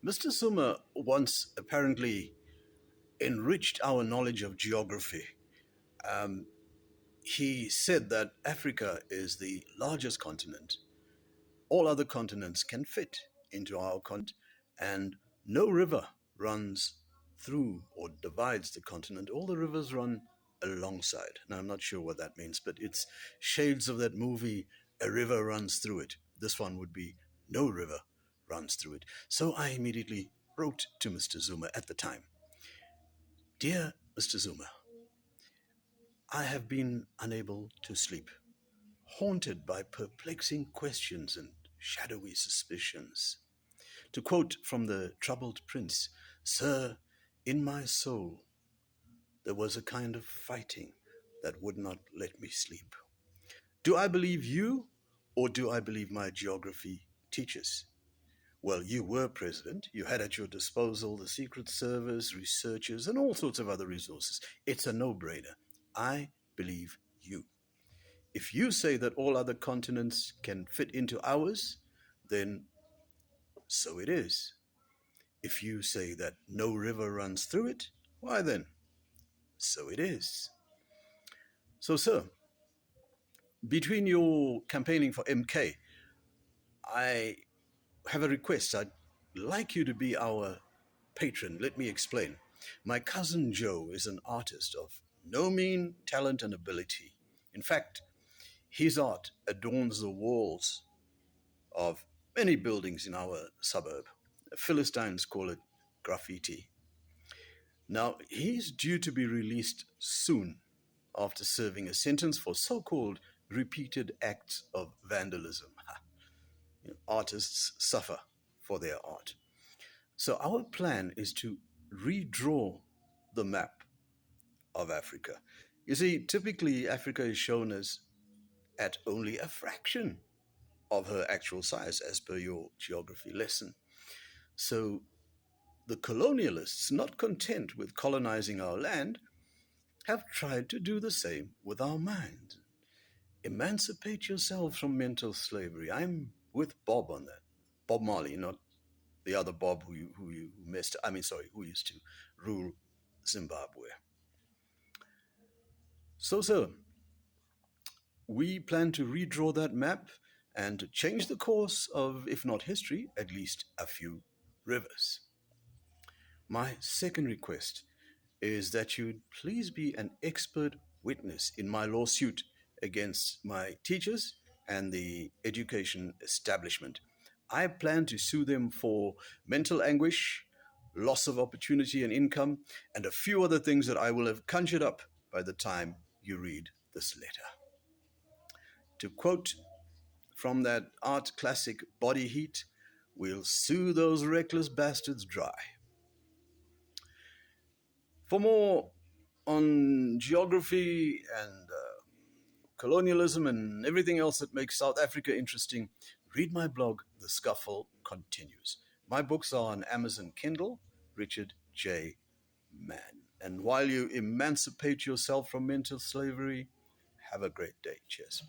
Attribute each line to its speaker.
Speaker 1: Mr. Zuma once apparently enriched our knowledge of geography. Um, he said that Africa is the largest continent. All other continents can fit into our continent, and no river runs through or divides the continent. All the rivers run alongside. Now, I'm not sure what that means, but it's shades of that movie, A River Runs Through It. This one would be No River Runs Through It. So I immediately wrote to Mr. Zuma at the time. Dear Mr. Zuma, I have been unable to sleep, haunted by perplexing questions and shadowy suspicions. To quote from the troubled prince, Sir, in my soul there was a kind of fighting that would not let me sleep. Do I believe you, or do I believe my geography teachers? Well, you were president. You had at your disposal the Secret Service, researchers, and all sorts of other resources. It's a no brainer. I believe you. If you say that all other continents can fit into ours, then so it is. If you say that no river runs through it, why then, so it is. So, sir, between your campaigning for MK, I have a request. I'd like you to be our patron. Let me explain. My cousin Joe is an artist of no mean talent and ability. In fact, his art adorns the walls of many buildings in our suburb. Philistines call it graffiti. Now, he's due to be released soon after serving a sentence for so called repeated acts of vandalism. Artists suffer for their art. So, our plan is to redraw the map of Africa. You see, typically Africa is shown as at only a fraction of her actual size, as per your geography lesson. So, the colonialists, not content with colonizing our land, have tried to do the same with our mind. Emancipate yourself from mental slavery. I'm with Bob on that. Bob Marley, not the other Bob who messed. I mean, sorry, who used to rule Zimbabwe. So, sir, we plan to redraw that map and to change the course of, if not history, at least a few rivers. My second request is that you'd please be an expert witness in my lawsuit against my teachers and the education establishment. I plan to sue them for mental anguish, loss of opportunity and income, and a few other things that I will have conjured up by the time you read this letter. To quote from that art classic Body Heat, we'll sue those reckless bastards dry. For more on geography and colonialism and everything else that makes South Africa interesting, read my blog, The Scuffle Continues. My books are on Amazon Kindle, Richard J. Mann. And while you emancipate yourself from mental slavery, have a great day. Cheers.